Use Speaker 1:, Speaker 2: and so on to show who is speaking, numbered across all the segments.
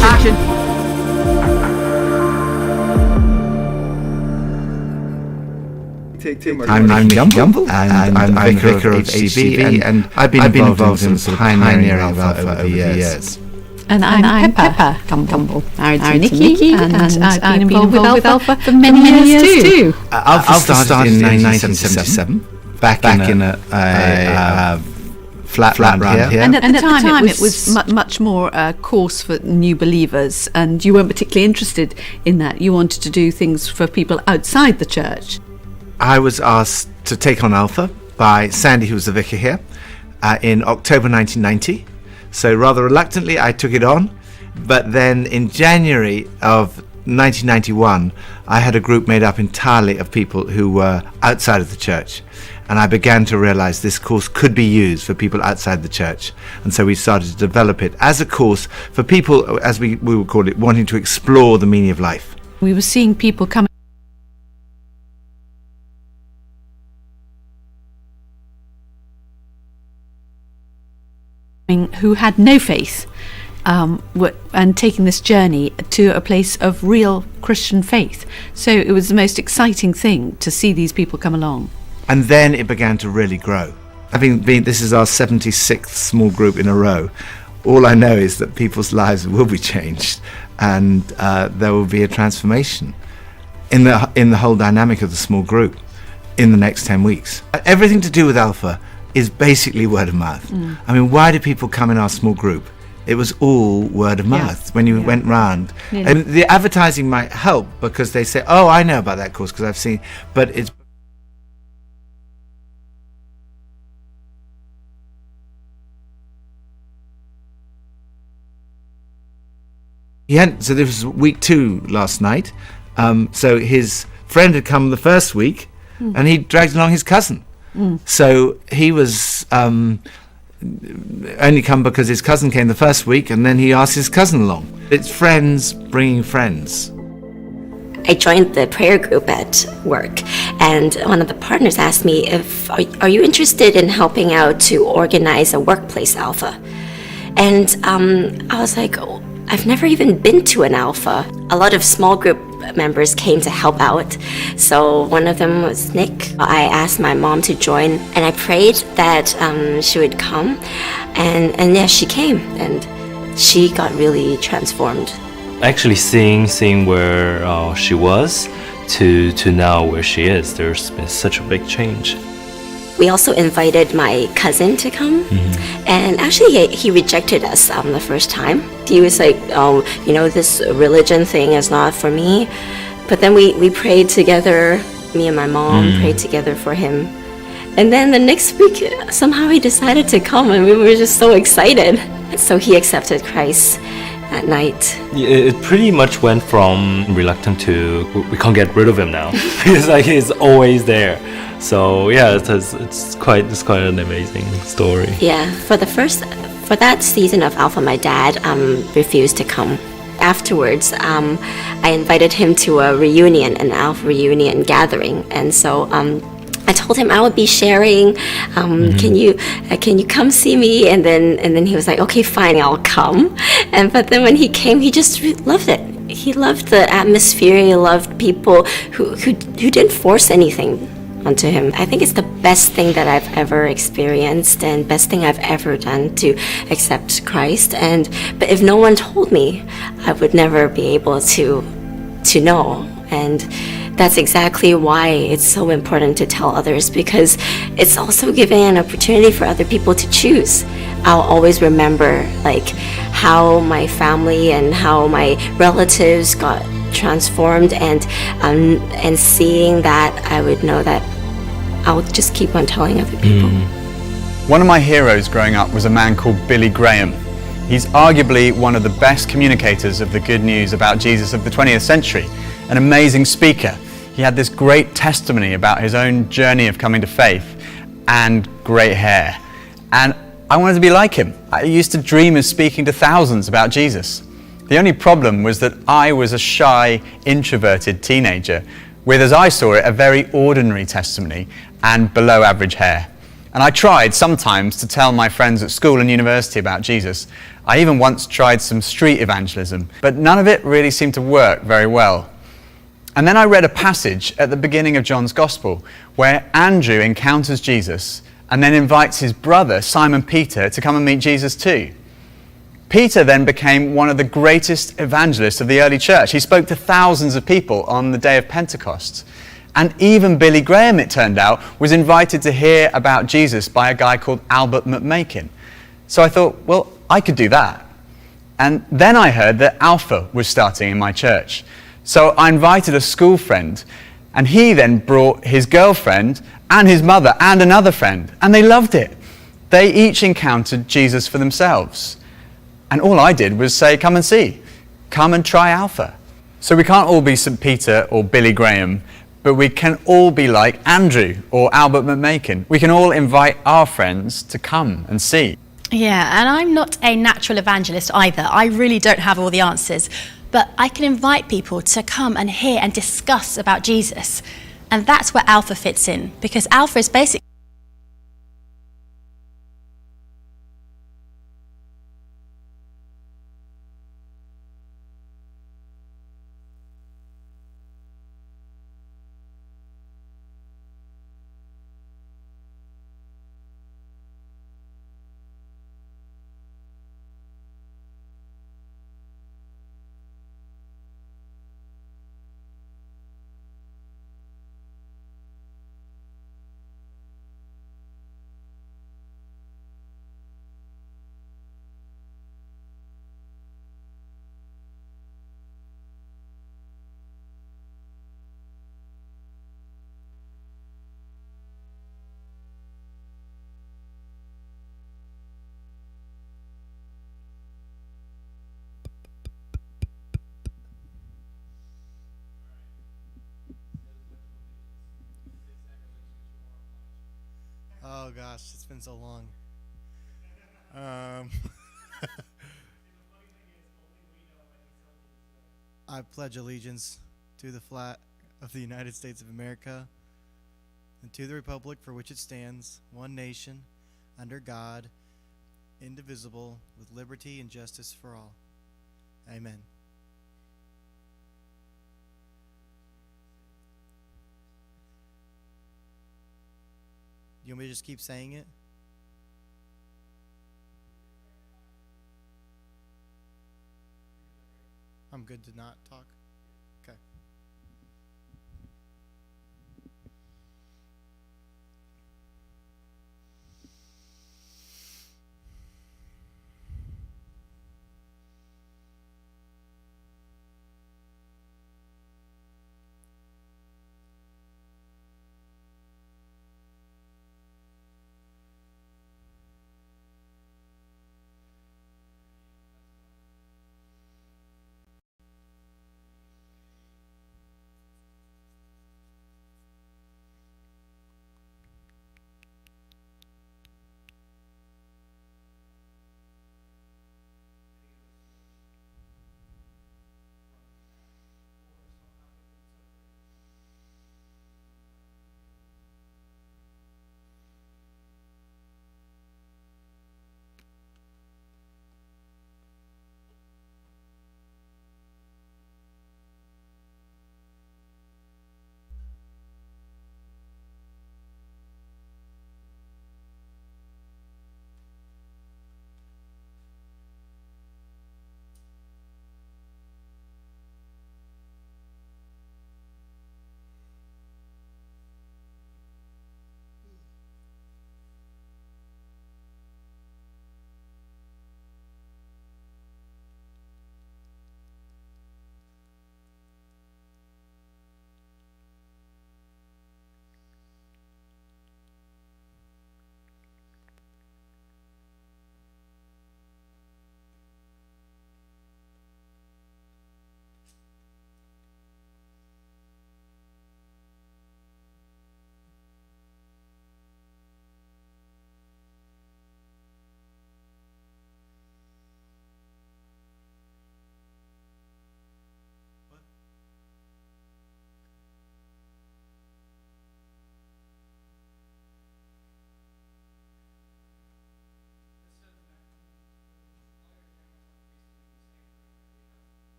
Speaker 1: passion.
Speaker 2: I'm Nick Gumble, and I'm vicar of HCB, and I've been involved in sort of pioneering Alpha over the years.
Speaker 3: And I'm Pepper Gumble, married to Nikki, and I've been involved with Alpha for many years too.
Speaker 2: Alpha started in 1977, back in a flat round here.
Speaker 3: And at the time it was much more a course for new believers, and you weren't particularly interested in that. You wanted to do things for people outside the church.
Speaker 2: I was asked to take on Alpha by Sandy, who was the vicar here, in October 1990. So rather reluctantly, I took it on. But then in January of 1991, I had a group made up entirely of people who were outside of the church. And I began to realize this course could be used for people outside the church. And so we started to develop it as a course for people, as we would call it, wanting to explore the meaning of life.
Speaker 3: We were seeing people coming who had no faith, and taking this journey to a place of real Christian faith. So it was the most exciting thing to see these people come along.
Speaker 2: And then it began to really grow. This is our 76th small group in a row. All I know is that people's lives will be changed, and there will be a transformation in the whole dynamic of the small group in the next 10 weeks. Everything to do with Alpha is basically word of mouth. I mean, why do people come in our small group? It was all word of mouth when you went round.
Speaker 3: Yeah.
Speaker 2: And the advertising might help because they say, oh, I know about that course because I've seen, but it's so this was week 2 last night. So his friend had come the first week and he dragged along his cousin. So he was only come because his cousin came the first week, and then he asked his cousin along. It's friends bringing friends.
Speaker 4: I joined the prayer group at work, and one of the partners asked me if, are you interested in helping out to organize a workplace Alpha? And I was like, oh, I've never even been to an Alpha. A lot of small group members came to help out. So one of them was Nick. I asked my mom to join, and I prayed that she would come. And yeah, she came, and she got really transformed.
Speaker 5: Actually seeing where she was to now where she is, there's been such a big change.
Speaker 4: We also invited my cousin to come, and actually he rejected us the first time. He was like, this religion thing is not for me. But then we prayed together, me and my mom prayed together for him. And then the next week, somehow he decided to come, and we were just so excited. So he accepted Christ at night.
Speaker 5: It pretty much went from reluctant to we can't get rid of him now. It's like he's always there. So yeah, it's quite an amazing story.
Speaker 4: Yeah, for that season of Alpha, my dad refused to come. Afterwards, I invited him to an Alpha reunion gathering, and so I told him I would be sharing. Can you come see me? And then he was like, okay, fine, I'll come. But then when he came, he just loved it. He loved the atmosphere. He loved people who didn't force anything onto him. I think it's the best thing that I've ever experienced and best thing I've ever done to accept Christ. But if no one told me, I would never be able to know. And that's exactly why it's so important to tell others, because it's also giving an opportunity for other people to choose. I'll always remember like how my family and how my relatives got transformed, and seeing that, I would know that I'll just keep on telling other people.
Speaker 6: One of my heroes growing up was a man called Billy Graham. He's arguably one of the best communicators of the good news about Jesus of the 20th century, an amazing speaker. He had this great testimony about his own journey of coming to faith, and great hair. And I wanted to be like him. I used to dream of speaking to thousands about Jesus. The only problem was that I was a shy, introverted teenager with, as I saw it, a very ordinary testimony and below average hair. And I tried sometimes to tell my friends at school and university about Jesus, I even once tried some street evangelism, but none of it really seemed to work very well. And then I read a passage at the beginning of John's Gospel where Andrew encounters Jesus and then invites his brother, Simon Peter, to come and meet Jesus too. Peter then became one of the greatest evangelists of the early church. He spoke to thousands of people on the day of Pentecost. And even Billy Graham, it turned out, was invited to hear about Jesus by a guy called Albert McMakin. So I thought, well, I could do that. And then I heard that Alpha was starting in my church. So I invited a school friend, and he then brought his girlfriend and his mother and another friend, and they loved it. They each encountered Jesus for themselves. And all I did was say, come and see. Come and try Alpha. So we can't all be St. Peter or Billy Graham, but we can all be like Andrew or Albert McMakin. We can all invite our friends to come and see.
Speaker 1: Yeah, and I'm not a natural evangelist either. I really don't have all the answers. But I can invite people to come and hear and discuss about Jesus. And that's where Alpha fits in, because Alpha is basically
Speaker 7: Oh gosh, it's been so long. I pledge allegiance to the flag of the United States of America and to the republic for which it stands, one nation, under God, indivisible, with liberty and justice for all. Amen. You want me to just keep saying it? I'm good to not talk? Okay.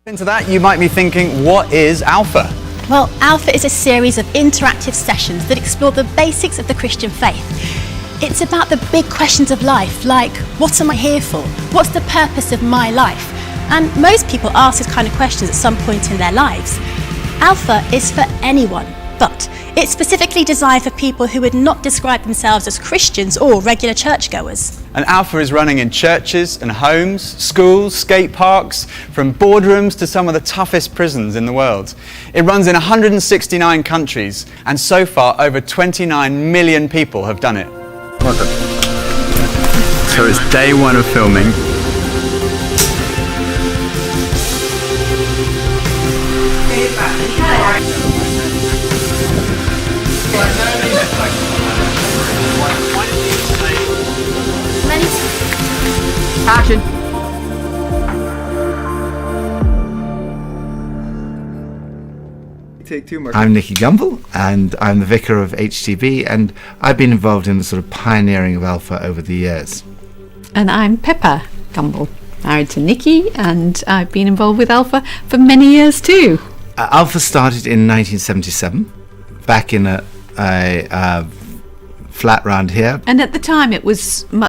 Speaker 6: Into that, you might be thinking, what is Alpha?
Speaker 1: Well, Alpha is a series of interactive sessions that explore the basics of the Christian faith. It's about the big questions of life, like, what am I here for? What's the purpose of my life? And most people ask these kind of questions at some point in their lives. Alpha is for anyone, but it's specifically designed for people who would not describe themselves as Christians or regular churchgoers.
Speaker 6: And Alpha is running in churches and homes, schools, skate parks, from boardrooms to some of the toughest prisons in the world. It runs in 169 countries, and so far over 29 million people have done it.
Speaker 8: So it's day one of filming.
Speaker 9: Action. Take two, Mark.
Speaker 2: I'm Nicky Gumbel, and I'm the vicar of HTB, and I've been involved in the sort of pioneering of Alpha over the years.
Speaker 3: And I'm Pepper Gumbel, married to Nikki, and I've been involved with Alpha for many years too.
Speaker 2: Alpha started in 1977, back in a flat round here.
Speaker 3: And at the time it was